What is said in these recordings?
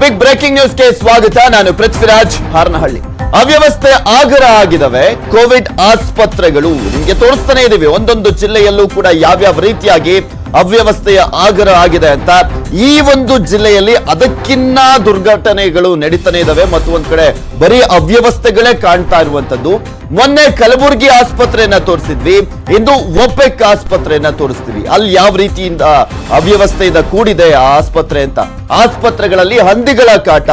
Big breaking news ಗೆ ಸ್ವಾಗತ. ನಾನು ಪೃಥ್ವಿರಾಜ್ ಹಾರನಹಳ್ಳಿ. ಅವ್ಯವಸ್ಥೆ ಆಗರ ಆಗಿದವೆ ಕೋವಿಡ್ ಆಸ್ಪತ್ರೆಗಳು. ನಿಮಗೆ ತೋರಿಸ್ತಾನೆ ಇದೀವಿ ಒಂದೊಂದು ಜಿಲ್ಲೆಯಲ್ಲೂ ಕೂಡ ಯಾವ್ಯಾವ ರೀತಿಯಾಗಿ ಅವ್ಯವಸ್ಥೆಯ ಆಗರ ಆಗಿದೆ ಅಂತ. ಈ ಒಂದು ಜಿಲ್ಲೆಯಲ್ಲಿ ಅದಕ್ಕಿನ್ನ ದುರ್ಘಟನೆಗಳು ನಡೀತಾನೆ ಇದಾವೆ ಮತ್ತು ಒಂದ್ ಕಡೆ ಬರೀ ಅವ್ಯವಸ್ಥೆಗಳೇ ಕಾಣ್ತಾ ಇರುವಂತದ್ದು. ಮೊನ್ನೆ ಕಲಬುರಗಿ ಆಸ್ಪತ್ರೆಯನ್ನ ತೋರಿಸಿದ್ವಿ, ಇಂದು ಒಪೆಕ್ ಆಸ್ಪತ್ರೆಯನ್ನ ತೋರಿಸ್ತೀವಿ. ಅಲ್ಲಿ ಯಾವ ರೀತಿಯಿಂದ ಅವ್ಯವಸ್ಥೆಯಿಂದ ಕೂಡಿದೆ ಆ ಆಸ್ಪತ್ರೆ ಅಂತ. ಆಸ್ಪತ್ರೆಗಳಲ್ಲಿ ಹಂದಿಗಳ ಕಾಟ,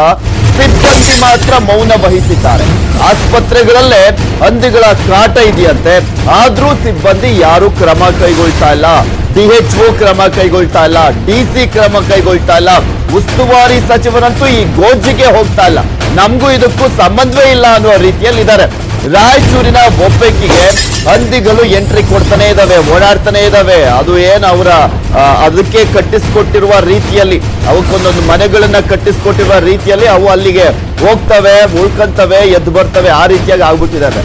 ಸಿಬ್ಬಂದಿ ಮಾತ್ರ ಮೌನ ವಹಿಸಿದ್ದಾರೆ. ಆಸ್ಪತ್ರೆಗಳಲ್ಲೇ ಹಂದಿಗಳ ಕಾಟ ಇದೆಯಂತೆ, ಆದ್ರೂ ಸಿಬ್ಬಂದಿ ಯಾರು ಕ್ರಮ ಕೈಗೊಳ್ತಾ ಇಲ್ಲ. DHO ಕ್ರಮ ಕೈಗೊಳ್ತಾ ಇಲ್ಲ, DC ಕ್ರಮ ಕೈಗೊಳ್ತಾ ಇಲ್ಲ, ಉಸ್ತುವಾರಿ ಸಚಿವರಂತೂ ಈ ಗೋಜಿಗೆ ಹೋಗ್ತಾ ಇಲ್ಲ. ನಮಗೂ ಇದಕ್ಕೂ ಸಂಬಂಧವೇ ಇಲ್ಲ ಅನ್ನುವ ರೀತಿಯಲ್ಲಿ ಇದ್ದಾರೆ. ರಾಯಚೂರಿನ ಒಪೆಕ್ಕಿಗೆ ಹಂದಿಗಳು ಎಂಟ್ರಿ ಕೊಡ್ತಾನೆ ಇದಾವೆ, ಓಡಾಡ್ತಾನೆ ಇದಾವೆ. ಅದು ಏನು ಅವರ ಅದಕ್ಕೆ ಕಟ್ಟಿಸ್ಕೊಟ್ಟಿರುವ ರೀತಿಯಲ್ಲಿ, ಅವಕ್ಕೊಂದೊಂದು ಮನೆಗಳನ್ನ ಕಟ್ಟಿಸ್ಕೊಟ್ಟಿರುವ ರೀತಿಯಲ್ಲಿ ಅವು ಅಲ್ಲಿಗೆ ಹೋಗ್ತವೆ, ಉಳ್ಕಂತವೆ, ಎದ್ದು ಬರ್ತವೆ. ಆ ರೀತಿಯಾಗಿ ಆಗ್ಬಿಟ್ಟಿದ್ದಾವೆ.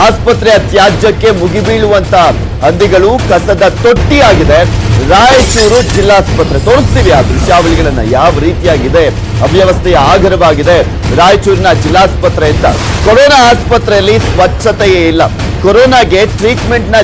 ಆಸ್ಪತ್ರೆಯ ತ್ಯಾಜ್ಯಕ್ಕೆ ಮುಗಿಬೀಳುವಂತ ಹಂದಿಗಳು ಕಸದ ತೊಟ್ಟಿ ಆಗಿದೆ ರಾಯಚೂರು ಜಿಲ್ಲಾಸ್ಪತ್ರೆ. ತೋರಿಸ್ತೀವಿ ಆ ದೃಶ್ಯಾವಳಿಗಳನ್ನ, ಯಾವ ರೀತಿಯಾಗಿದೆ ಅವ್ಯವಸ್ಥೆಯ ಆಗರವಾಗಿದೆ ರಾಯಚೂರಿನ ಜಿಲ್ಲಾಸ್ಪತ್ರೆ ಅಂತ. ಕೊರೋನಾ ಆಸ್ಪತ್ರೆಯಲ್ಲಿ ಸ್ವಚ್ಛತೆಯೇ ಇಲ್ಲ. ಕೊರೋನಾಗೆ ಟ್ರೀಟ್ಮೆಂಟ್ ನ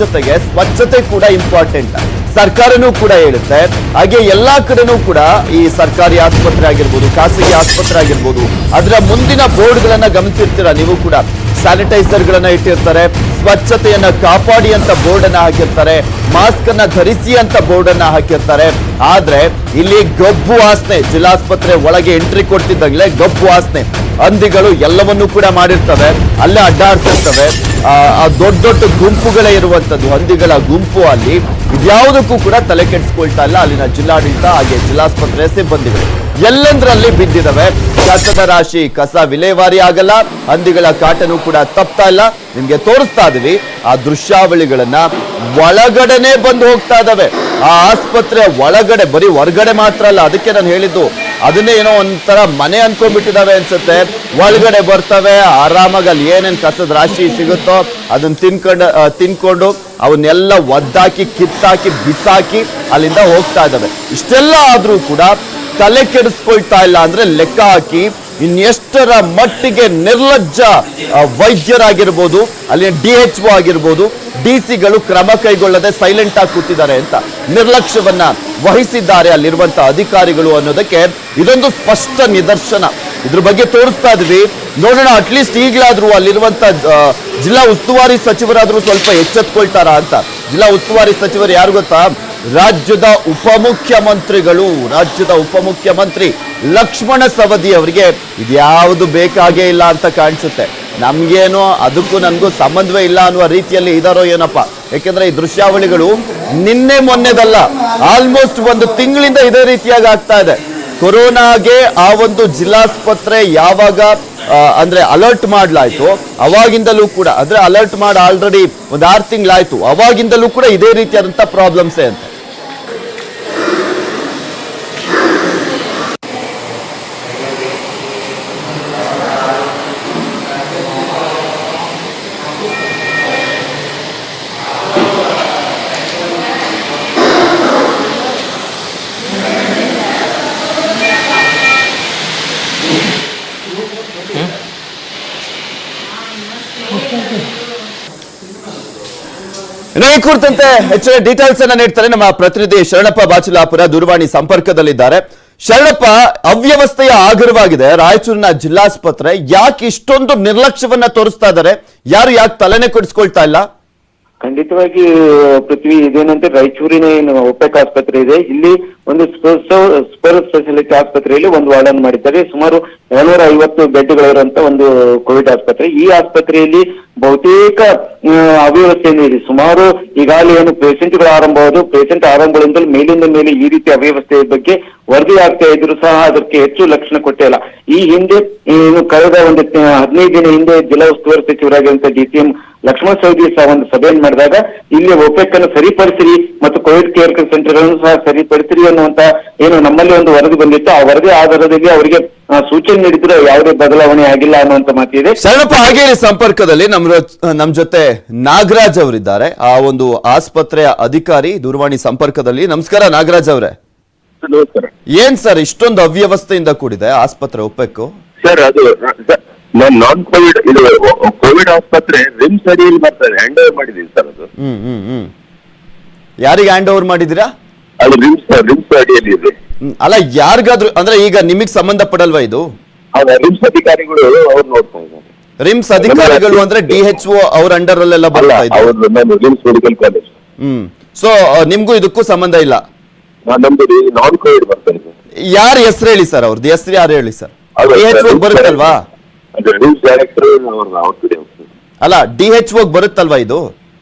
ಜೊತೆಗೆ ಸ್ವಚ್ಛತೆ ಕೂಡ ಇಂಪಾರ್ಟೆಂಟ್. ಸರ್ಕಾರನೂ ಕೂಡ ಹೇಳುತ್ತೆ. ಹಾಗೆ ಎಲ್ಲಾ ಕಡೆನೂ ಕೂಡ ಈ ಸರ್ಕಾರಿ ಆಸ್ಪತ್ರೆ ಆಗಿರ್ಬೋದು, ಖಾಸಗಿ ಆಸ್ಪತ್ರೆ ಆಗಿರ್ಬೋದು, ಅದರ ಮುಂದಿನ ಬೋರ್ಡ್ ಗಳನ್ನ ಗಮನಿಸಿರ್ತೀರಾ ನೀವು ಕೂಡ. ಸ್ಯಾನಿಟೈಸರ್ ಗಳನ್ನ ಇಟ್ಟಿರ್ತಾರೆ, ಸ್ವಚ್ಛತೆಯನ್ನ ಕಾಪಾಡಿ ಅಂತ ಬೋರ್ಡ್ ಅನ್ನ ಹಾಕಿರ್ತಾರೆ, ಮಾಸ್ಕ್ ಅನ್ನ ಧರಿಸಿ ಅಂತ ಬೋರ್ಡ್ ಅನ್ನ ಹಾಕಿರ್ತಾರೆ. ಆದ್ರೆ ಇಲ್ಲಿ ಗಬ್ಬು ವಾಸನೆ. ಜಿಲ್ಲಾಸ್ಪತ್ರೆ ಒಳಗೆ ಎಂಟ್ರಿ ಕೊಡ್ತಿದ್ದಾಗಲೇ ಗಬ್ಬು ವಾಸನೆ. ಹಂದಿಗಳು ಎಲ್ಲವನ್ನೂ ಕೂಡ ಮಾಡಿರ್ತವೆ, ಅಲ್ಲೇ ಅಡ್ಡಾಡ್ತಿರ್ತವೆ. ದೊಡ್ಡ ದೊಡ್ಡ ಗುಂಪುಗಳೇ ಇರುವಂತದ್ದು, ಹಂದಿಗಳ ಗುಂಪು. ಅಲ್ಲಿ ಇದ್ಯಾವುದಕ್ಕೂ ಕೂಡ ತಲೆ ಕೆಡಿಸ್ಕೊಳ್ತಾ ಇಲ್ಲ ಅಲ್ಲಿನ ಜಿಲ್ಲಾಡಳಿತ, ಹಾಗೆ ಜಿಲ್ಲಾಸ್ಪತ್ರೆ ಸಿಬ್ಬಂದಿಗಳು. ಎಲ್ಲೆಂದ್ರಲ್ಲಿ ಬಿದ್ದಿದವೆ. ಕಸದ ರಾಶಿ, ಕಸ ವಿಲೇವಾರಿ ಆಗಲ್ಲ, ಹಂದಿಗಳ ಕಾಟನೂ ಕೂಡ ತಪ್ತಾ ಇಲ್ಲ. ನಿಮ್ಗೆ ತೋರಿಸ್ತಾ ಇದೀವಿ ಆ ದೃಶ್ಯಾವಳಿಗಳನ್ನ. ಒಳಗಡೆನೆ ಬಂದು ಹೋಗ್ತಾ ಇದಾವೆ ಆ ಆಸ್ಪತ್ರೆ ಒಳಗಡೆ, ಬರೀ ಹೊರಗಡೆ ಮಾತ್ರ ಅಲ್ಲ. ಅದಕ್ಕೆ ನಾನು ಹೇಳಿದ್ದು, ಅದನ್ನೇ ಏನೋ ಒಂಥರ ಮನೆ ಅನ್ಕೊಂಡ್ಬಿಟ್ಟಿದಾವೆ ಅನ್ಸುತ್ತೆ. ಒಳಗಡೆ ಬರ್ತವೆ ಆರಾಮಾಗಿ, ಅಲ್ಲಿ ಏನೇನ್ ಕಸದ ರಾಶಿ ಸಿಗುತ್ತೋ ಅದನ್ನ ತಿನ್ಕೊಂಡು ಅವನ್ನೆಲ್ಲ ಒದ್ದಾಕಿ, ಕಿತ್ತಾಕಿ, ಬಿಸಾಕಿ ಅಲ್ಲಿಂದ ಹೋಗ್ತಾ ಇದ್ದಾವೆ. ಇಷ್ಟೆಲ್ಲ ಆದ್ರೂ ಕೂಡ ತಲೆ ಕೆಡಿಸ್ಕೊಳ್ತಾ ಇಲ್ಲ ಅಂದ್ರೆ ಲೆಕ್ಕ ಹಾಕಿ ಇನ್ನೆಷ್ಟರ ಮಟ್ಟಿಗೆ ನಿರ್ಲಜ್ಜ ವೈದ್ಯರಾಗಿರ್ಬೋದು, ಅಲ್ಲಿ DHO ಆಗಿರ್ಬೋದು, DC ಕ್ರಮ ಕೈಗೊಳ್ಳದೆ ಸೈಲೆಂಟ್ ಆಗಿ ಕೂತಿದ್ದಾರೆ ಅಂತ, ನಿರ್ಲಕ್ಷ್ಯವನ್ನ ವಹಿಸಿದ್ದಾರೆ ಅಲ್ಲಿರುವಂತಹ ಅಧಿಕಾರಿಗಳು ಅನ್ನೋದಕ್ಕೆ ಇದೊಂದು ಸ್ಪಷ್ಟ ನಿದರ್ಶನ. ಇದ್ರ ಬಗ್ಗೆ ತೋರಿಸ್ತಾ ಇದ್ವಿ, ನೋಡೋಣ ಅಟ್ಲೀಸ್ಟ್ ಈಗಲಾದ್ರೂ ಅಲ್ಲಿರುವಂತ ಜಿಲ್ಲಾ ಉಸ್ತುವಾರಿ ಸಚಿವರಾದ್ರೂ ಸ್ವಲ್ಪ ಎಚ್ಚೆತ್ಕೊಳ್ತಾರ ಅಂತ. ಜಿಲ್ಲಾ ಉಸ್ತುವಾರಿ ಸಚಿವರು ಯಾರು ಗೊತ್ತಾ? ರಾಜ್ಯದ ಉಪಮುಖ್ಯಮಂತ್ರಿ ಲಕ್ಷ್ಮಣ ಸವದಿ ಅವರಿಗೆ ಇದ್ಯಾವುದು ಬೇಕಾಗೇ ಇಲ್ಲ ಅಂತ ಕಾಣಿಸುತ್ತೆ. ನಮ್ಗೇನೋ ಅದಕ್ಕೂ ನನಗೂ ಸಂಬಂಧವೇ ಇಲ್ಲ ಅನ್ನುವ ರೀತಿಯಲ್ಲಿ ಇದಾರೋ ಏನಪ್ಪ. ಯಾಕೆಂದ್ರೆ ಈ ದೃಶ್ಯಾವಳಿಗಳು ನಿನ್ನೆ ಮೊನ್ನೆದಲ್ಲ, ಆಲ್ಮೋಸ್ಟ್ ಒಂದು ತಿಂಗಳಿಂದ ಇದೇ ರೀತಿಯಾಗಿ ಆಗ್ತಾ ಇದೆ. ಕೊರೋನಾಗೆ ಆ ಒಂದು ಜಿಲ್ಲಾಸ್ಪತ್ರೆ ಯಾವಾಗ ಅಂದ್ರೆ ಅಲರ್ಟ್ ಮಾಡ್ಲಾಯ್ತು ಅವಾಗಿಂದಲೂ ಕೂಡ, ಅಂದ್ರೆ ಅಲರ್ಟ್ ಮಾಡಿ ಆಲ್ರೆಡಿ ಒಂದು 6 ತಿಂಗಳಾಯ್ತು, ಅವಾಗಿಂದಲೂ ಕೂಡ ಇದೇ ರೀತಿಯಾದಂತ ಪ್ರಾಬ್ಲಮ್ಸೇ ಅಂತ. ಈ ಕುರಿತಂತೆ ಹೆಚ್ಚಿನ ಡೀಟೇಲ್ಸ್ ಅನ್ನ ನೀಡ್ತಾರೆ ನಮ್ಮ ಪ್ರತಿನಿಧಿ ಶರಣಪ್ಪ ಬಾಚಲಾಪುರ ದೂರವಾಣಿ ಸಂಪರ್ಕದಲ್ಲಿದ್ದಾರೆ. ಶರಣಪ್ಪ, ಅವ್ಯವಸ್ಥೆಯ ಆಗರವಾಗಿದೆ ರಾಯಚೂರಿನ ಜಿಲ್ಲಾಸ್ಪತ್ರೆ. ಯಾಕೆ ಇಷ್ಟೊಂದು ನಿರ್ಲಕ್ಷ್ಯವನ್ನ ತೋರಿಸ್ತಾ ಇದ್ದಾರೆ? ಯಾಕೆ ತಲೆನೇ ಕೆಡಿಸ್ಕೊಳ್ತಾ ಇಲ್ಲ? ಖಂಡಿತವಾಗಿ ಪೃಥ್ವಿ, ಇದೇನಂತೆ ರಾಯಚೂರಿನ ಏನು ಒಪೆಕ್ ಆಸ್ಪತ್ರೆ ಇದೆ, ಇಲ್ಲಿ ಒಂದು ಸೂಪರ್ ಸ್ಪೆಷಾಲಿಟಿ ಆಸ್ಪತ್ರೆಯಲ್ಲಿ ಒಂದು ವಾರ್ಡ್ ಅನ್ನು ಮಾಡಿದ್ದಾರೆ. ಸುಮಾರು 250 ಬೆಡ್ಗಳಿರುವಂತ ಒಂದು ಕೋವಿಡ್ ಆಸ್ಪತ್ರೆ. ಈ ಆಸ್ಪತ್ರೆಯಲ್ಲಿ ಬಹುತೇಕ ಅವ್ಯವಸ್ಥೆ ಇದೆ. ಸುಮಾರು ಈಗಾಗಲೇ ಏನು ಪೇಷಂಟ್ಗಳು ಪೇಷಂಟ್ ಆರಂಭಗಳಿಂದಲೂ ಮೇಲಿಂದ ಮೇಲೆ ಈ ರೀತಿ ಅವ್ಯವಸ್ಥೆಯ ಬಗ್ಗೆ ವರದಿ ಆಗ್ತಾ ಇದ್ರು ಸಹ ಅದಕ್ಕೆ ಹೆಚ್ಚು ಲಕ್ಷಣ ಕೊಟ್ಟೇ ಇಲ್ಲ. ಈ ಹಿಂದೆ ಏನು ಕಳೆದ ಒಂದು 15 ದಿನ ಹಿಂದೆ ಜಿಲ್ಲಾ ಉಸ್ತುವಾರಿ ಸಚಿವರಾಗಿರುವಂತ DCM ಲಕ್ಷ್ಮಣ ಸವದಿ ಸಹ ಒಂದು ಸಭೆಯನ್ನು ಮಾಡಿದಾಗ ಇಲ್ಲಿ ಒಪೆಕ್ ಅನ್ನು ಸರಿಪಡಿಸಿರಿ ಮತ್ತು ಕೋವಿಡ್ ಕೇರ್ ಸೆಂಟರ್ ಗಳನ್ನು ಸಹ ಸರಿಪಡಿಸಿರಿ ಅನ್ನುವಂತ ಏನು ನಮ್ಮಲ್ಲಿ ಒಂದು ವರದಿ ಬಂದಿತ್ತು. ಆ ವರದಿ ಆಧಾರದಲ್ಲಿ ಅವರಿಗೆ ಸೂಚನೆ ನೀಡಿದ್ರು, ಯಾವುದೇ ಬದಲಾವಣೆ ಆಗಿಲ್ಲ ಅನ್ನುವಂತ ಮಾತಿದೆ. ಶರಣಪ್ಪ, ಹಾಗೆ ಸಂಪರ್ಕದಲ್ಲಿ ನಮ್ ಜೊತೆ ನಾಗರಾಜ್ ಅವರಿದ್ದಾರೆ, ಆ ಒಂದು ಆಸ್ಪತ್ರೆಯ ಅಧಿಕಾರಿ ದೂರವಾಣಿ ಸಂಪರ್ಕದಲ್ಲಿ. ನಮಸ್ಕಾರ ನಾಗರಾಜ್ ಅವರೇ. ನಮಸ್ಕಾರ ಏನ್ ಸರ್ ಇಷ್ಟೊಂದು ಅವ್ಯವಸ್ಥೆಯಿಂದ ಕೂಡಿದೆ ಆಸ್ಪತ್ರೆ ಒಪ್ಪೆಕ್ಕು? ಸರ್ ಅದು ನಾನ್ ಕೋವಿಡ್ ಇದು ಕೋವಿಡ್ ಆಸ್ಪತ್ರೆ ರಿಮ್ಸ್ ಅಡಿಯಲ್ಲಿ ಬರ್ತದೆ, ಹ್ಯಾಂಡ್ ಓವರ್ ಮಾಡಿದೀನಿ ಸರ್ ಅದು. ಯಾರಿಗೆ ಹ್ಯಾಂಡ್ ಓವರ್ ಮಾಡಿದಿರಾ? ಅದು ರಿಮ್ಸ್ ಅಡಿಯಲ್ಲಿ ಇದೆ. ಅಲ್ಲ ಯಾರಿಗಾದ್ರೂ ಅಂದ್ರೆ ಈಗ ನಿಮಗ್ ಸಂಬಂಧ ಪಡಲ್ವಾ ಇದು? ರಿಮ್ಸ್ ಅಧಿಕಾರಿಗಳು ಅವ್ರು ನೋಡ್ತಾ ಇದ್ದಾರೆ. ರಿಮ್ಸ್ ಅಧಿಕಾರಿಗಳು ಅಂದ್ರೆ DHO ಅವ್ರ ಅಂಡರ್ ಅಲ್ಲೆಲ್ಲ ಬರ್ತಾ ಇದೆ. ನಾನು ರಿಮ್ಸ್ ಮೆಡಿಕಲ್ ಕಾಲೇಜ್. ಸೊ ನಿಮ್ಗೂ ಇದಕ್ಕೂ ಸಂಬಂಧ ಇಲ್ಲ? ನಮ್ದು ನಾನ್ ಕೋವಿಡ್ ಬರ್ತಾ ಇದೆ. ಯಾರ ಹೆಸರು ಹೇಳಿ ಸರ್? ಅವ್ರದ್ದು ಹೆಸರು ಯಾರು ಹೇಳಿ ಸರ್? DHO ಬರುತ್ತಲ್ವಾ? ರಿಮ್ಸ್ ಡೈರೆಕ್ಟರ್ ಅಲ್ಲ DHO ಬರುತ್ತಲ್ವಾ ಇದು?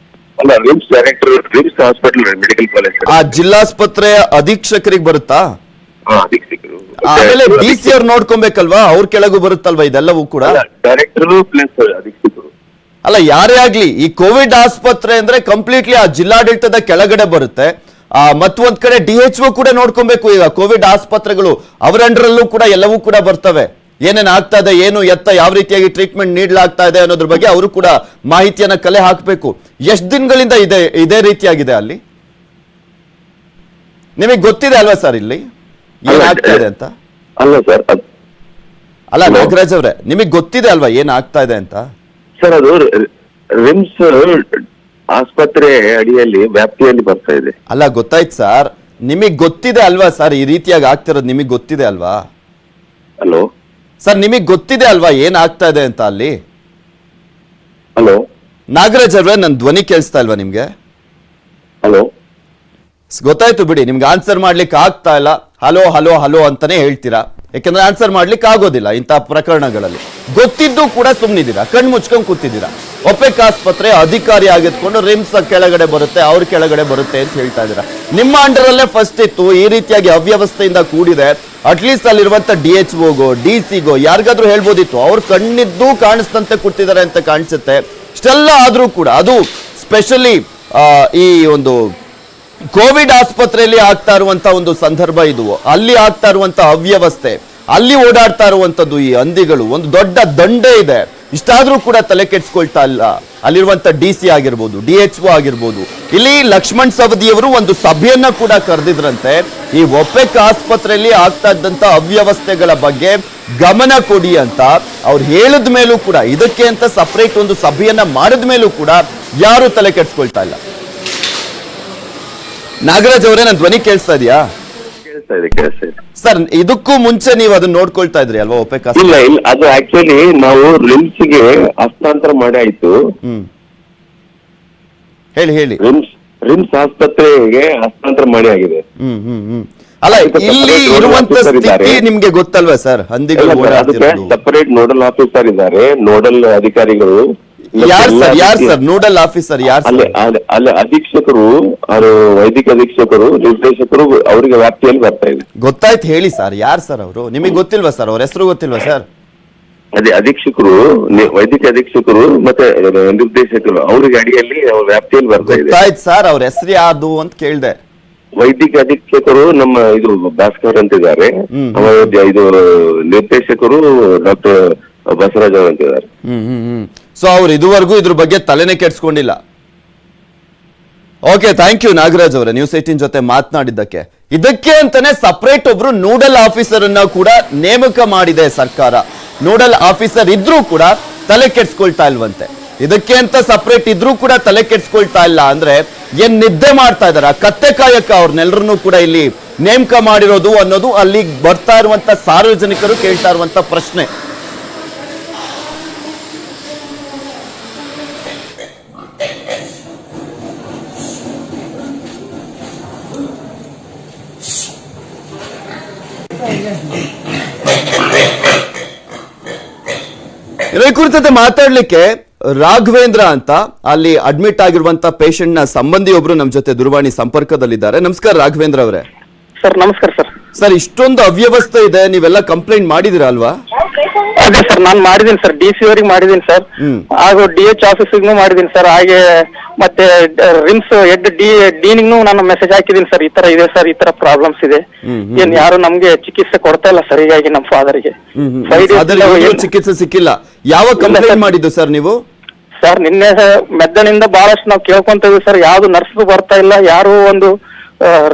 ಅಲ್ಲ RIMS director RIMS hospital medical college. ಆ ಜಿಲ್ಲಾಸ್ಪತ್ರೆ ಅಧೀಕ್ಷಕರಿಗೆ ಬರುತ್ತಾ? ಅಧೀಕ್ಷಕರು ಆಮೇಲೆ DC ಅವ್ರು ನೋಡ್ಕೊಬೇಕಲ್ವಾ? ಅವ್ರ ಕೆಳಗೂ ಬರುತ್ತಲ್ವಾ ಇದೆಲ್ಲವೂ ಕೂಡ? ಡೈರೆಕ್ಟರ್ ಪ್ಲಸ್ ಅಧೀಕ್ಷಕರು. ಅಲ್ಲ ಯಾರೇ ಆಗ್ಲಿ ಈ ಕೋವಿಡ್ ಆಸ್ಪತ್ರೆ ಅಂದ್ರೆ ಕಂಪ್ಲೀಟ್ಲಿ ಆ ಜಿಲ್ಲಾಡಳಿತದ ಕೆಳಗಡೆ ಬರುತ್ತೆ. ಮತ್ತೊಂದ್ ಕಡೆ DHO ಕೂಡ ನೋಡ್ಕೊಬೇಕು. ಈಗ ಕೋವಿಡ್ ಆಸ್ಪತ್ರೆಗಳು ಅವರ ಅಂಡರಲ್ಲೂ ಕೂಡ ಎಲ್ಲವೂ ಕೂಡ ಬರ್ತವೆ. ಏನೇನ್ ಆಗ್ತಾ ಇದೆ, ಏನು ಎತ್ತ ಯಾವ ರೀತಿಯಾಗಿ ಟ್ರೀಟ್ಮೆಂಟ್ ನೀಡಲಾಗ್ತಾ ಇದೆ ಅನ್ನೋದ್ರ ಬಗ್ಗೆ ಅವರು ಕೂಡ ಮಾಹಿತಿಯನ್ನ ಕಲೆ ಹಾಕಬೇಕು. ಎಷ್ಟು ದಿನಗಳಿಂದ ಇದೇ ರೀತಿಯಾಗಿದೆ ಅಲ್ಲಿ? ನಿಮಗೆ ಗೊತ್ತಿದೆ ಅಲ್ವಾ ಸರ್ ಇಲ್ಲಿ ಏನಾಗ್ತಾ ಇದೆ ಅಂತ? ಅಲ್ಲ ಸರ್ ಅಲ್ಲ ನಾಗರಾಜ್ ಅವ್ರೆ, ನಿಮಗೆ ಗೊತ್ತಿದೆ ಅಲ್ವಾ ಏನಾಗ್ತಾ ಇದೆ ಅಂತ? ಸರ್ ಅದು ರಿಮ್ಸ್ ಆಸ್ಪತ್ರೆ ಅಡಿಯಲ್ಲಿ ವ್ಯಾಪ್ತಿಯಲ್ಲಿ ಬರ್ತಾ ಇದೆ. ಅಲ್ಲ ಗೊತ್ತಾಯ್ತು ಸರ್, ನಿಮಗೆ ಗೊತ್ತಿದೆ ಅಲ್ವಾ ಸರ್ ಈ ರೀತಿಯಾಗಿ ಆಗ್ತಿರೋದು? ನಿಮಗೆ ಗೊತ್ತಿದೆ ಅಲ್ವಾ? ಹಲೋ ಸರ್ ನಿಮಗೆ ಗೊತ್ತಿದೆ ಅಲ್ವಾ ಏನಾಗ್ತಾ ಇದೆ ಅಂತ ಅಲ್ಲಿ? ಹಲೋ ನಾಗರಾಜ್ ಅವ್ರೆ, ನನ್ನ ಧ್ವನಿ ಕೇಳಿಸ್ತಾ ಇಲ್ವಾ ನಿಮ್ಗೆ? ಹಲೋ ಗೊತ್ತಾಯ್ತು ಬಿಡಿ, ನಿಮ್ಗೆ ಆನ್ಸರ್ ಮಾಡ್ಲಿಕ್ಕೆ ಆಗ್ತಾ ಇಲ್ಲ. ಹಲೋ ಹಲೋ ಹಲೋ ಅಂತಾನೆ ಹೇಳ್ತೀರಾ, ಯಾಕಂದ್ರೆ ಆನ್ಸರ್ ಮಾಡ್ಲಿಕ್ಕೆ ಆಗೋದಿಲ್ಲ ಇಂತಹ ಪ್ರಕರಣಗಳಲ್ಲಿ. ಗೊತ್ತಿದ್ದು ಕೂಡ ಸುಮ್ನಿದ್ದೀರಾ, ಕಣ್ ಮುಚ್ಕೊಂಡ್ ಕೂತಿದ್ದೀರಾ. ಒಪೆಕ್ ಆಸ್ಪತ್ರೆ ಅಧಿಕಾರಿ ಆಗಿದ್ಕೊಂಡು ರಿಮ್ಸ್ ಕೆಳಗಡೆ ಬರುತ್ತೆ, ಅವ್ರ ಕೆಳಗಡೆ ಬರುತ್ತೆ ಅಂತ ಹೇಳ್ತಾ ಇದ್ದೀರಾ. ನಿಮ್ಮ ಅಂಡರಲ್ಲೇ ಫಸ್ಟ್ ಇತ್ತು, ಈ ರೀತಿಯಾಗಿ ಅವ್ಯವಸ್ಥೆಯಿಂದ ಕೂಡಿದೆ. ಅಟ್ಲೀಸ್ಟ್ ಅಲ್ಲಿರುವಂತ DHOಗೋ DC ಗೋ ಯಾರಿಗಾದ್ರೂ ಹೇಳ್ಬೋದಿತ್ತು. ಅವ್ರು ಕಣ್ಣಿದ್ದು ಕಾಣಿಸ್ತಂತೆ ಕೂತಿದ್ದಾರೆ ಅಂತ ಕಾಣಿಸುತ್ತೆ. ಇಷ್ಟೆಲ್ಲ ಆದ್ರೂ ಕೂಡ ಅದು ಸ್ಪೆಷಲಿ ಈ ಒಂದು ಕೋವಿಡ್ ಆಸ್ಪತ್ರೆಯಲ್ಲಿ ಆಗ್ತಾ ಇರುವಂತ ಒಂದು ಸಂದರ್ಭ ಇದು. ಅಲ್ಲಿ ಆಗ್ತಾ ಇರುವಂತ ಅವ್ಯವಸ್ಥೆ, ಅಲ್ಲಿ ಓಡಾಡ್ತಾ ಇರುವಂತದ್ದು ಈ ಹಂದಿಗಳು, ಒಂದು ದೊಡ್ಡ ದಂಡೆ ಇದೆ. ಇಷ್ಟಾದ್ರೂ ಕೂಡ ತಲೆ ಕೆಡ್ಸ್ಕೊಳ್ತಾ ಇಲ್ಲ ಅಲ್ಲಿರುವಂತ DC ಆಗಿರ್ಬೋದು, DHO ಆಗಿರ್ಬೋದು. ಇಲ್ಲಿ ಲಕ್ಷ್ಮಣ್ ಸವದಿಯವರು ಒಂದು ಸಭೆಯನ್ನ ಕೂಡ ಕರೆದಿದ್ರಂತೆ. ಈ ಒಪೆಕ್ ಆಸ್ಪತ್ರೆಯಲ್ಲಿ ಆಗ್ತಾ ಇದ್ದಂತ ಅವ್ಯವಸ್ಥೆಗಳ ಬಗ್ಗೆ ಗಮನ ಕೊಡಿ ಅಂತ ಅವ್ರು ಹೇಳಿದ ಮೇಲೂ ಕೂಡ, ಇದಕ್ಕೆ ಅಂತ ಸಪರೇಟ್ ಒಂದು ಸಭೆಯನ್ನ ಮಾಡಿದ ಮೇಲೂ ಕೂಡ ಯಾರು ತಲೆ ಕೆಡ್ಸ್ಕೊಳ್ತಾ ಇಲ್ಲ. ನಾಗರಾಜ್ ಅವರೇ, ನನ್ನ ಧ್ವನಿ ಕೇಳಿಸ್ತಾ ಇದೆಯಾ? ಕೇಳಿಸ್ತಾ ಇದೆ ಸರ್. ಇದಕ್ಕೂ ಮುಂಚೆ ನೀವು ಅದನ್ನ ನೋಡ್ಕೊಳ್ತಾ ಇದ್ರಿ ಅಲ್ವಾ ಒಪೆಕ್? ಇಲ್ಲ ಇಲ್ಲ, ಅದು ಆಕ್ಚುಲಿ ನಾವು ರಿಮ್ಸ್ ಗೆ ಹಸ್ತಾಂತರ ಮಾಡಿ ಆಯ್ತು. ಹೇಳಿ. ರಿಮ್ಸ್ ಆಸ್ಪತ್ರೆಗೆ ಹಸ್ತಾಂತರ ಮಾಡಿ ಆಗಿದೆ. ಅಲ್ಲ ಇಲ್ಲಿ ಇರುವಂತ ಸ್ಥಿತಿ ನಿಮ್ಗೆ ಗೊತ್ತಲ್ವಾ ಸರ್? ಹಂದಿಗಳು ಸಪರೇಟ್ ನೋಡಲ್ ಆಫೀಸರ್ ಇದ್ದಾರೆ, ನೋಡಲ್ ಅಧಿಕಾರಿಗಳು. ಯಾರು ಸರ್ ನೋಡಲ್ ಆಫೀಸರ್? ಅಲ್ಲಿ ಅಧೀಕ್ಷಕರು, ಅವರು ವೈದ್ಯಕ ಅಧೀಕ್ಷಕರು, ನಿರ್ದೇಶಕರು ಅವರಿಗೆ ವ್ಯಾಪ್ತಿಯಲ್ಲಿ ಬರ್ತಾ ಇದೆ. ಗೊತ್ತಾಯ್ತು, ಹೇಳಿ ಸರ್ ಯಾರು ಸರ್ ಅವರು? ನಿಮಗೆ ಗೊತ್ತಿಲ್ವಾ ಸರ್? ಅವ್ರ ಹೆಸರು ಗೊತ್ತಿಲ್ವಾ ಸರ್? ಅದೇ ಅಧೀಕ್ಷಕರು, ವೈದ್ಯಕೀಯ ಅಧೀಕ್ಷಕರು ಮತ್ತೆ ನಿರ್ದೇಶಕರು ಅವರಿಗೆ ಅಡಿಯಲ್ಲಿ ವ್ಯಾಪ್ತಿಯಲ್ಲಿ ಬರ್ತಾ ಇದೆ. ಗೊತ್ತಾಯ್ತು ಸರ್, ಅವ್ರ ಹೆಸರು ಯಾವುದು ಅಂತ ಕೇಳ್ದೆ. ವೈದ್ಯಕೀಯ ಅಧೀಕ್ಷಕರು ನಮ್ಮ ಇದು ಭಾಸ್ಕರ್ ಅಂತಿದ್ದಾರೆ, ಇದು ನಿರ್ದೇಶಕರು ಡಾಕ್ಟರ್ ಬಸವರಾಜ್ ಅವರು ಅಂತಿದ್ದಾರೆ. ಸೊ ಅವ್ರು ಇದುವರೆಗೂ ಇದ್ರ ಬಗ್ಗೆ ತಲೆನೇ ಕೆಡ್ಸ್ಕೊಂಡಿಲ್ಲ. ಓಕೆ, ಥ್ಯಾಂಕ್ ಯು ನಾಗರಾಜ್ ಅವರೇ, ನ್ಯೂಸ್ 18 ಜೊತೆ ಮಾತನಾಡಿದ್ದಕ್ಕೆ. ಇದಕ್ಕೆ ಅಂತಾನೆ ಸಪರೇಟ್ ಒಬ್ರು ನೋಡಲ್ ಆಫೀಸರ್ ಅನ್ನ ಕೂಡ ನೇಮಕ ಮಾಡಿದೆ ಸರ್ಕಾರ. ನೋಡಲ್ ಆಫೀಸರ್ ಇದ್ರೂ ಕೂಡ ತಲೆ ಕೆಡ್ಸ್ಕೊಳ್ತಾ ಇಲ್ವಂತೆ. ಇದಕ್ಕೆ ಅಂತ ಸಪರೇಟ್ ಇದ್ರೂ ಕೂಡ ತಲೆ ಕೆಡ್ಸ್ಕೊಳ್ತಾ ಇಲ್ಲ ಅಂದ್ರೆ ಏನ್ ನಿದ್ದೆ ಮಾಡ್ತಾ ಇದಾರ? ಕತ್ತೆ ಕಾಯಕ ಅವ್ರನ್ನೆಲ್ಲರನ್ನೂ ಕೂಡ ಇಲ್ಲಿ ನೇಮಕ ಮಾಡಿರೋದು ಅನ್ನೋದು ಅಲ್ಲಿ ಬರ್ತಾ ಇರುವಂತ ಸಾರ್ವಜನಿಕರು ಕೇಳ್ತಾ ಇರುವಂತ ಪ್ರಶ್ನೆ. ಇದರ ಕುರಿತಂತೆ ಮಾತಾಡ್ಲಿಕ್ಕೆ ರಾಘವೇಂದ್ರ ಅಂತ ಅಲ್ಲಿ ಅಡ್ಮಿಟ್ ಆಗಿರುವಂತ ಪೇಷಂಟ್ ನ ಸಂಬಂಧಿ ಒಬ್ರು ನಮ್ ಜೊತೆ ದೂರವಾಣಿ ಸಂಪರ್ಕದಲ್ಲಿದ್ದಾರೆ. ನಮಸ್ಕಾರ ರಾಘವೇಂದ್ರ ಅವರೇ. ಸರ್ ನಮಸ್ಕಾರ ಸರ್. ಸರ್ ಇಷ್ಟೊಂದು ಅವ್ಯವಸ್ಥೆ ಇದೆ, ನೀವೆಲ್ಲ ಕಂಪ್ಲೇಂಟ್ ಮಾಡಿದಿರಾ ಅಲ್ವಾ? ಅದೇ ಸರ್, ನಾನು ಮಾಡಿದ್ದೀನಿ ಸರ್, DC ಅವರಿಗೆ ಮಾಡಿದ್ದೀನಿ ಸರ್, ಹಾಗೂ DH ಆಫೀಸಿಗೂ ಮಾಡಿದ್ದೀನಿ ಸರ್, ಹಾಗೆ ಮತ್ತೆ ರಿಮ್ಸ್ ಹೆಡ್ ಡೀನಿಗೂ ನಾನು ಮೆಸೇಜ್ ಹಾಕಿದ್ದೀನಿ ಸರ್. ಈ ತರ ಇದೆ ಸರ್, ಈ ತರ ಪ್ರಾಬ್ಲಮ್ಸ್ ಇದೆ, ಏನ್ ಯಾರು ನಮ್ಗೆ ಚಿಕಿತ್ಸೆ ಕೊಡ್ತಾ ಇಲ್ಲ ಸರ್. ಹೀಗಾಗಿ ನಮ್ಮ ಫಾದರ್ಗೆ ಚಿಕಿತ್ಸೆ ಸಿಕ್ಕಿಲ್ಲ. ಯಾವ ಕಂಪ್ಲೇಂಟ್ ಮಾಡಿದ್ದು ಸರ್ ನೀವು? ಸರ್ ನಿನ್ನೆ ಮೆದ್ದನಿಂದ ಬಹಳಷ್ಟು ನಾವು ಕೇಳ್ಕೊಂತ ಇದೀವಿ ಸರ್, ಯಾವ್ದು ನರ್ಸ್ ಬರ್ತಾ ಇಲ್ಲ, ಯಾರು ಒಂದು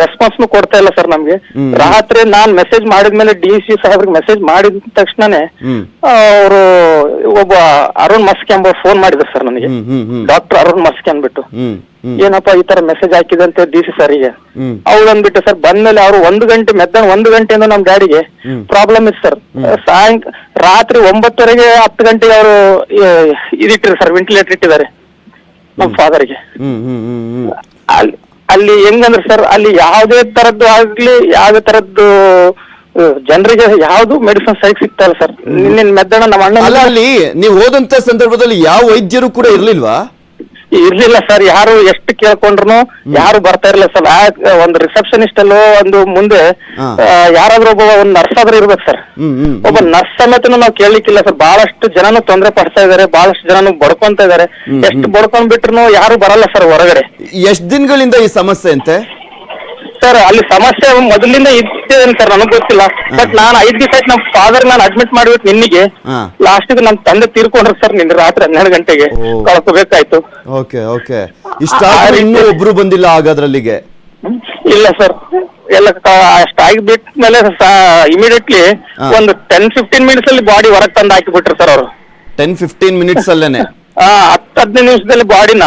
ರೆಸ್ಪಾನ್ಸ್ನು ಕೊಡ್ತಾ ಇಲ್ಲ ಸರ್ ನಮ್ಗೆ. ರಾತ್ರಿ ನಾನ್ ಮೆಸೇಜ್ ಮಾಡಿದ್ಮೇಲೆ DC ಸಾಹೇಬ್ರಿಗೆ ಮೆಸೇಜ್ ಮಾಡಿದ ತಕ್ಷಣನೇ ಅವರು ಒಬ್ಬ ಅರುಣ್ ಮಸ್ಕಿ ಎಂಬ ಫೋನ್ ಮಾಡಿದ್ರು ಸರ್ ನನಗೆ, ಡಾಕ್ಟರ್ ಅರುಣ್ ಮಸ್ಕಿ ಅಂದ್ಬಿಟ್ಟು. ಏನಪ್ಪಾ ಈ ತರ ಮೆಸೇಜ್ ಹಾಕಿದಂತೆ DC ಸರಿಗೆ. ಅವ್ರು ಅಂದ್ಬಿಟ್ಟು ಸರ್ ಬಂದ್ಮೇಲೆ ಅವ್ರು 1 ಗಂಟೆ ಮಧ್ಯಾಹ್ನ 1 ಗಂಟೆಯಿಂದ ನಮ್ ಡ್ಯಾಡಿಗೆ ಪ್ರಾಬ್ಲಮ್ ಇತ್ತು ಸರ್. ರಾತ್ರಿ 9:30ಗೆ 10 ಗಂಟೆಗೆ ಅವರು ಇದಿಟ್ಟಿರು ಸರ್, ವೆಂಟಿಲೇಟರ್ ಇಟ್ಟಿದ್ದಾರೆ ನಮ್ ಫಾದರ್ಗೆ. ಅಲ್ಲಿ ಹೆಂಗಂದ್ರೆ ಸರ್ ಅಲ್ಲಿ ಯಾವುದೇ ತರದ್ದು ಆಗ್ಲಿ, ಯಾವುದೇ ತರದ್ದು ಜನರಿಗೆ ಯಾವ್ದು ಮೆಡಿಸಿನ್ ಸೈಕ್ ಸಿಗ್ತಾ ಇಲ್ಲ ಸರ್. ನಿನ್ನೆ ಮಧ್ಯಾಹ್ನ ನಮ್ಮ ಅಣ್ಣ ಅಲ್ಲಿ ನೀವು ಹೋದಂತ ಸಂದರ್ಭದಲ್ಲಿ ಯಾವ ವೈದ್ಯರು ಕೂಡ ಇರ್ಲಿಲ್ವಾ? ಇರ್ಲಿಲ್ಲ ಸರ್, ಯಾರು ಎಷ್ಟು ಕೇಳ್ಕೊಂಡ್ರು ಯಾರು ಬರ್ತಾ ಇರ್ಲಿಲ್ಲ ಸರ್. ಒಂದು ರಿಸೆಪ್ಷನಿಸ್ಟ್ ಅಲ್ಲೋ ಒಂದು ಮುಂದೆ ಯಾರಾದ್ರೂ ಒಬ್ಬ ಒಂದು ನರ್ಸ್ ಆದ್ರೂ ಇರ್ಬೇಕು ಸರ್. ಒಬ್ಬ ನರ್ಸ್ ಸಮೇತನು ನಾವು ಕೇಳಲಿಕ್ಕಿಲ್ಲ ಸರ್. ಬಹಳಷ್ಟು ಜನನು ತೊಂದರೆ ಪಡ್ತಾ ಇದಾರೆ, ಬಹಳಷ್ಟು ಜನನು ಬಡ್ಕೊಂತ ಇದಾರೆ. ಎಷ್ಟು ಬಡ್ಕೊಂಡ್ ಬಿಟ್ರು ಯಾರು ಬರಲ್ಲ ಸರ್ ಹೊರಗಡೆ. ಎಷ್ಟ್ ದಿನಗಳಿಂದ ಈ ಸಮಸ್ಯೆ ಅಂತೆ ಸರ್? ಅಲ್ಲಿ ಸಮಸ್ಯೆ ಮೊದಲಿಂದ ಇದ್ದೇನೆ ಸರ್, ನನಗ್ ಗೊತ್ತಿಲ್ಲ. ಬಟ್ ನಾನು 5 ದಿವಸ ಆಯ್ತು ನಮ್ಮ ಫಾದರ್ ನಾನು ಅಡ್ಮಿಟ್ ಮಾಡ್ಬೇಕು ನಿನ್ನಿಗೆ. ಲಾಸ್ಟಿಗೆ ನಮ್ಮ ತಂದೆ ತೀರ್ಕೊಂಡ್ರು ಸರ್ ನಿನ್ನೆ ರಾತ್ರಿ 12 ಗಂಟೆಗೆ ಕಳ್ಕೋಬೇಕಾಯ್ತು. Okay okay. ಇಷ್ಟ ಇನ್ನೂ ಒಬ್ರು ಬಂದಿಲ್ಲ ಹಾಗಾದ್ರಲ್ಲಿಗೆ? ಇಲ್ಲ ಸರ್, ಎಲ್ಲ ಅಷ್ಟಾಗಿ ಬಿಟ್ಮೇಲೆ ಇಮಿಡಿಯೇಟ್ಲಿ ಒಂದು 10-15 ಮಿನಿಟ್ಸ್ ಅಲ್ಲಿ ಬಾಡಿ ಹೊರಗೆ ತಂದು ಹಾಕಿಬಿಟ್ರು ಸರ್ ಅವರು. 10-15 ಮಿನಿಟ್ಸ್ ಅಲ್ಲೇನೆ 10-15 ನಿಮಿಷದಲ್ಲಿ ಬಾಡಿನ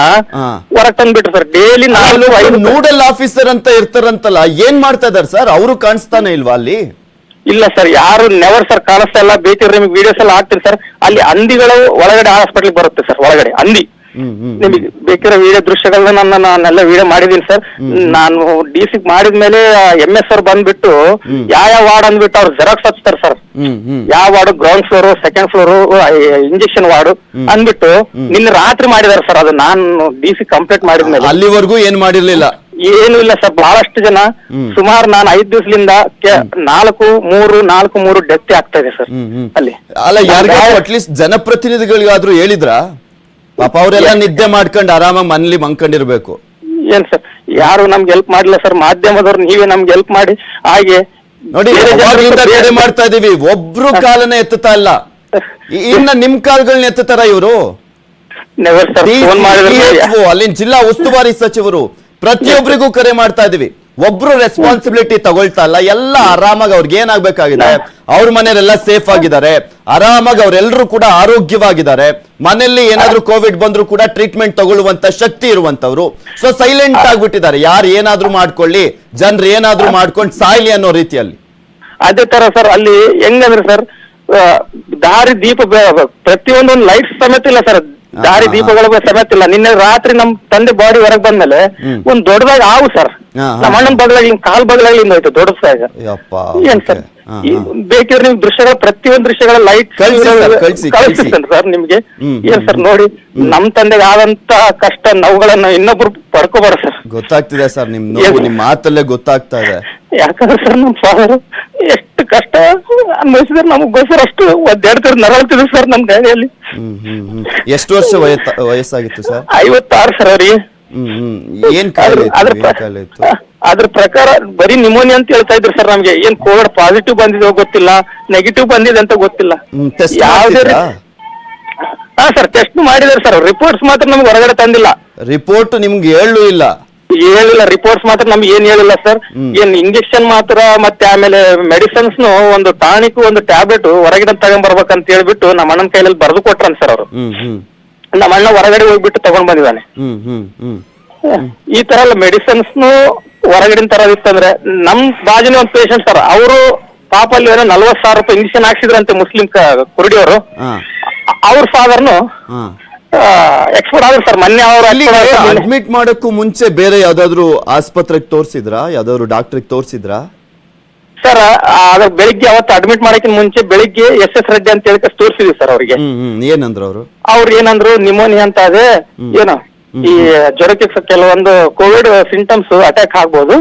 ಹೊರಗೆ ತಂದ್ಬಿಟ್ರು ಸರ್. ಡೈಲಿ 4-5 ನೋಡಲ್ ಆಫೀಸರ್ ಅಂತ ಇರ್ತಾರಂತಲ್ಲ, ಏನ್ ಮಾಡ್ತಾ ಇದಾರೆ ಸರ್? ಅವರು ಕಾಣಿಸ್ತಾನೆ ಇಲ್ವಾ ಅಲ್ಲಿ? ಇಲ್ಲ ಸರ್, ಯಾರು ನೆವರ್ ಸರ್ ಕಾಣಿಸ್ತಾ ಇಲ್ಲ. ಬೇಕಿದ್ರೆ ನಿಮಗೆ ವಿಡಿಯೋಸ್ ಎಲ್ಲ ಹಾಕ್ತೀನಿ ಸರ್. ಅಲ್ಲಿ ಹಂದಿಗಳು ಒಳಗಡೆ ಹಾಸ್ಪಿಟಲ್ ಬರುತ್ತೆ ಸರ್, ಒಳಗಡೆ ಹಂದಿ. ನಿಮಗೆ ಬೇಕಿರೋ ವಿಡಿಯೋ ದೃಶ್ಯಗಳನ್ನ ನಾನೆಲ್ಲ ವಿಡಿಯೋ ಮಾಡಿದೀನಿ ಸರ್. ನಾನು DC ಮಾಡಿದ್ಮೇಲೆ MS ಅವ್ರು ಬಂದ್ಬಿಟ್ಟು ಯಾವ ವಾರ್ಡ್ ಅಂದ್ಬಿಟ್ಟು ಅವ್ರು ಜೆರಾಕ್ಸ್ ಹಚ್ತಾರೆ ಸರ್. ಯಾವ ward, ground floor, second floor, injection ward ಅಂದ್ಬಿಟ್ಟು ನಿನ್ನೆ ರಾತ್ರಿ ಮಾಡಿದಾರೆ ಸರ್. ಅದು ನಾನು DC ಕಂಪ್ಲೀಟ್ ಮಾಡಿದ್ಮೇಲೆ ಅಲ್ಲಿವರೆಗೂ ಏನ್ ಮಾಡಿರ್ಲಿಲ್ಲ? ಏನು ಇಲ್ಲ ಸರ್. ಬಹಳಷ್ಟು ಜನ ಸುಮಾರು ನಾನು 5 ದಿವಸದಿಂದ 4-3 ಡೆತ್ ಆಗ್ತಾ ಇದೆ ಸರ್ ಅಲ್ಲಿ. ಅಲ್ಲ, ಯಾರಿಗಾದ್ರೂ ಅಟ್ಲೀಸ್ಟ್ ಜನಪ್ರತಿನಿಧಿಗಳಿಗಾದ್ರೂ ಹೇಳಿದ್ರಾ? ಪಾಪ ಅವರೆಲ್ಲ ನಿದ್ದೆ ಮಾಡ್ಕೊಂಡು ಆರಾಮಾಗಿ ಮನೇಲಿ ಮಂಕೊಂಡಿರ್ಬೇಕು. ಏನ್ ಸರ್, ಯಾರು ನಮ್ಗೆ ಹೆಲ್ಪ್ ಮಾಡಿಲ್ಲ ಸರ್. ಮಾಧ್ಯಮದವ್ರು ನೀವೇ ನಮ್ಗೆ ಹೆಲ್ಪ್ ಮಾಡಿ. ಹಾಗೆ ನೋಡಿ, ಬೇರೆ ಮಾಡ್ತಾ ಇದೀವಿ, ಒಬ್ರು ಕಾಲನೇ ಎತ್ತುತ್ತಾ ಇಲ್ಲ. ಇನ್ನ ನಿಮ್ ಕಾಲ್ಗಳನ್ನ ಎತ್ತುತ್ತಾರ ಇವರು? ಅಲ್ಲಿನ ಜಿಲ್ಲಾ ಉಸ್ತುವಾರಿ ಸಚಿವರು ಪ್ರತಿಯೊಬ್ಬರಿಗೂ ಕರೆ ಮಾಡ್ತಾ ಇದೀವಿ, ಒಬ್ರು ರೆಸ್ಪಾನ್ಸಿಬಿಲಿಟಿ ತಗೊಳ್ತಾ ಇಲ್ಲ. ಎಲ್ಲ ಆರಾಮಾಗಿ ಅವ್ರಿಗೆ ಏನಾಗ್ಬೇಕಾಗಿದೆ, ಅವ್ರ ಮನೆಯವರೆಲ್ಲ ಸೇಫ್ ಆಗಿದ್ದಾರೆ, ಆರಾಮಾಗಿ ಅವರೆಲ್ಲರೂ ಕೂಡ ಆರೋಗ್ಯವಾಗಿದ್ದಾರೆ. ಮನೆಯಲ್ಲಿ ಏನಾದ್ರೂ ಕೋವಿಡ್ ಬಂದ್ರು ಕೂಡ ಟ್ರೀಟ್ಮೆಂಟ್ ತಗೊಳ್ಳುವಂತ ಶಕ್ತಿ ಇರುವಂತವ್ರು. ಸೊ ಸೈಲೆಂಟ್ ಆಗ್ಬಿಟ್ಟಿದ್ದಾರೆ. ಯಾರು ಏನಾದ್ರೂ ಮಾಡ್ಕೊಳ್ಳಿ, ಜನರು ಏನಾದ್ರೂ ಮಾಡ್ಕೊಂಡು ಸಾಯ್ಲಿ ಅನ್ನೋ ರೀತಿಯಲ್ಲಿ. ಅದೇ ತರ ಸರ್ ಅಲ್ಲಿ ಹೆಂಗಂದ್ರೆ ಸರ್, ದಾರಿ ದೀಪ ಪ್ರತಿಯೊಂದೊಂದು ಲೈಟ್ಸ್ ಸಮೇತ ಇಲ್ಲ ಸರ್. ದಾರಿ ದೀಪಗಳ ಸಮೇತ ಇಲ್ಲ. ನಿನ್ನೆ ರಾತ್ರಿ ನಮ್ ತಂದೆ ಬಾಡಿ ಹೊರಗೆ ಬಂದ್ಮೇಲೆ ಒಂದ್ ದೊಡ್ಡದಾಗಿ ಆವು ಸರ್. ನಮ್ಮ ಅಣ್ಣನ ಬಗಲಾಗಿ ಕಾಲ್ ಬಗಲಾಗಿ ಹೋಯ್ತು ದೊಡ್ಡದಾಗ. ಏನ್ ಸರ್, ಬೇಕಿದ್ರೆ ನಿಮ್ ದೃಶ್ಯಗಳ ಪ್ರತಿಯೊಂದು ದೃಶ್ಯಗಳ ಲೈಟ್ ಕಳಿಸ್ತೀನಿ ಸರ್ ನಿಮ್ಗೆ. ಏನ್ ಸರ್ ನೋಡಿ, ನಮ್ ತಂದೆಗೆ ಆದಂತ ಕಷ್ಟ ನೋವುಗಳನ್ನ ಇನ್ನೊಬ್ರು ಪಡ್ಕೋಬಾರ ಸರ್. ಗೊತ್ತಾಗ್ತಿದೆ ಸರ್ ನಿಮ್ ನೋವು, ನಿಮ್ ಮಾತಲ್ಲೇ ಗೊತ್ತಾಗ್ತಾ ಇದೆ. ಯಾಕಂದ್ರೆ ಸರ್ ನಮ್ ಫಾದರ್ ಎಷ್ಟು ಕಷ್ಟ ಅನ್ಭವಿಸಿದ್ರೆ ನಮಗೋಸ್ಕರ ಅಷ್ಟು ಒದ್ದಾಡ್ತಾರೆ, ನರಳ್ತಿದ್ರು ಸರ್ ನಮ್ ಗಾಡಿಯಲ್ಲಿ. ಎಷ್ಟು ವರ್ಷ ವಯಸ್ಸಾಗಿತ್ತು ಸರ್? 56 ಸರ್ ಅವ್ರಿಗೆ. ಏನ್ ಕಾಯಿಲೆ ಇತ್ತು? ಅದ್ರ ಪ್ರಕಾರ ಬರೀ ನಿಮೋನಿಯಾ ಅಂತ ಹೇಳ್ತಾ ಇದ್ರು ಸರ್ ನಮ್ಗೆ. ಏನ್ ಕೋವಿಡ್ ಪಾಸಿಟಿವ್ ಬಂದಿದೆ ಗೊತ್ತಿಲ್ಲ, ನೆಗೆಟಿವ್ ಬಂದಿದೆ ಅಂತ ಗೊತ್ತಿಲ್ಲ. ಯಾವ್ದೇ ಹಾ ಸರ್, ಟೆಸ್ಟ್ ಮಾಡಿದಾರೆ ಸರ್. ರಿಪೋರ್ಟ್ಸ್ ಮಾತ್ರ ನಮ್ಗೆ ಹೊರಗಡೆ ತಂದಿಲ್ಲ. ರಿಪೋರ್ಟ್ ನಿಮ್ಗೆ ಹೇಳಿಲ್ಲ? ಹೇಳಿಲ್ಲ. ರಿಪೋರ್ಟ್ಸ್ ಮಾತ್ರ ನಮ್ಗೆ ಏನ್ ಹೇಳಿಲ್ಲ ಸರ್. ಏನ್ ಇಂಜೆಕ್ಷನ್ ಮಾತ್ರ, ಮತ್ತೆ ಆಮೇಲೆ ಮೆಡಿಸಿನ್ಸ್ ಒಂದು ಟಾನಿಕ್, ಒಂದು ಟ್ಯಾಬ್ಲೆಟ್ ಹೊರಗಡೆ ತಗೊಂಡ್ಬರ್ಬೇಕಂತ ಹೇಳ್ಬಿಟ್ಟು ನಮ್ಮ ಅಣ್ಣನ ಕೈಯಲ್ಲಿ ಬರೆದು ಕೊಟ್ರನ್ ಸರ್ ಅವರು. ನಮ್ಮ ಅಣ್ಣ ಹೊರಗಡೆ ಹೋಗ್ಬಿಟ್ಟು ತಗೊಂಡ್ ಬಂದಿದ್ದಾನೆ. ಈ ತರ ಎಲ್ಲ ಮೆಡಿಸಿನ್ಸ್ನು ಹೊರಗಡೆ ತರೋದಿತ್ತಂದ್ರೆ ನಮ್ ಬಾಜಿನ ಒಂದು ಪೇಷಂಟ್ ಸರ್, ಅವರು ಪಾಪ ಅಲ್ಲಿ ಏನೋ 40,000 ರೂಪಾಯಿ ಇಂಜೆಕ್ಷನ್ ಹಾಕ್ಸಿದ್ರಂತೆ ಮುಸ್ಲಿಂ ಕುರುಡಿಯವರು. ಅವ್ರ ಫಾದರ್ನು ಎಕ್ಸ್ಪೋರ್ಟ್ ಆದ್ರು ಸರ್ ಮೊನ್ನೆ. ಅವ್ರು ಅಡ್ಮಿಟ್ ಮಾಡಕ್ಕೂ ಮುಂಚೆ ಬೇರೆ ಯಾವ್ದಾದ್ರು ಆಸ್ಪತ್ರೆಗೆ ತೋರ್ಸಿದ್ರಾ? ಯಾವ್ದಾದ್ರು ಡಾಕ್ಟರ್ಗೆ ತೋರ್ಸಿದ್ರಾ ಸರ್? ಅದ್ರ ಬೆಳಿಗ್ಗೆ ಅವತ್ತು ಅಡ್ಮಿಟ್ ಮಾಡಕ್ಕಿಂತ ಮುಂಚೆ ಬೆಳಿಗ್ಗೆ SS ರೆಡ್ಡಿ ಅಂತ ಹೇಳಿ ತೋರಿಸಿದ್ವಿ ಸರ್ ಅವ್ರಿಗೆ. ಏನಂದ್ರು ಅವರು? ಅವ್ರು ಏನಂದ್ರು, ನಿಮೋನಿಯಾ ಅಂತ ಅದೇ, ಏನೋ ಈ ಜ್ವರಕ್ಕೆ ಕೆಲವೊಂದು ಕೋವಿಡ್ ಸಿಂಟಮ್ಸ್ ಅಟ್ಯಾಕ್ ಆಗ್ಬೋದು,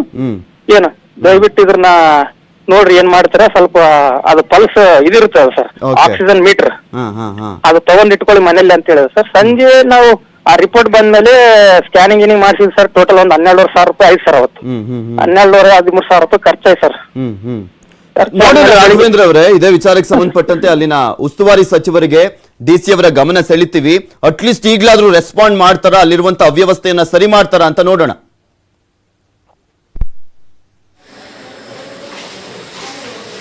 ಏನು ದಯವಿಟ್ಟು ಇದ್ರನ್ನ ನೋಡ್ರಿ, ಏನ್ ಮಾಡ್ತಾರೆ ಸ್ವಲ್ಪ ಅದು ಪಲ್ಸ್ ಇದಿರುತ್ತೆ ಸರ್, ಆಕ್ಸಿಜನ್ ಮೀಟರ್, ಅದು ತಗೊಂಡ್ ಇಟ್ಕೊಳ್ಳಿ ಮನೇಲಿ ಅಂತ ಹೇಳಿದ್ರು ಸರ್. ಸಂಜೆ ನಾವು ಆ ರಿಪೋರ್ಟ್ ಬಂದ್ಮೇಲೆ ಸ್ಕ್ಯಾನಿಂಗ್ ಏನಿಂಗ್ ಮಾಡಿಸಿದ್ವಿ ಸರ್. ಟೋಟಲ್ ಒಂದು 12,500 ರೂಪಾಯಿ ಆಯ್ತು ಸರ್ ಅವತ್ತು. 12,500-13,000 ರೂಪಾಯಿ ಖರ್ಚಾಯ್ತು ಸರ್. ರಾಘವೇಂದ್ರ ಅವರೇ, ಇದೇ ವಿಚಾರಕ್ಕೆ ಸಂಬಂಧಪಟ್ಟಂತೆ ಅಲ್ಲಿನ ಉಸ್ತುವಾರಿ ಸಚಿವರಿಗೆ DC ಅವರ ಗಮನ ಸೆಳಿತೀವಿ. ಅಟ್ಲೀಸ್ಟ್ ಈಗ್ಲಾದ್ರೂ ರೆಸ್ಪಾಂಡ್ ಮಾಡ್ತಾರ, ಅಲ್ಲಿರುವಂತ ಅವ್ಯವಸ್ಥೆಯನ್ನ ಸರಿ ಮಾಡ್ತಾರ ಅಂತ ನೋಡೋಣ.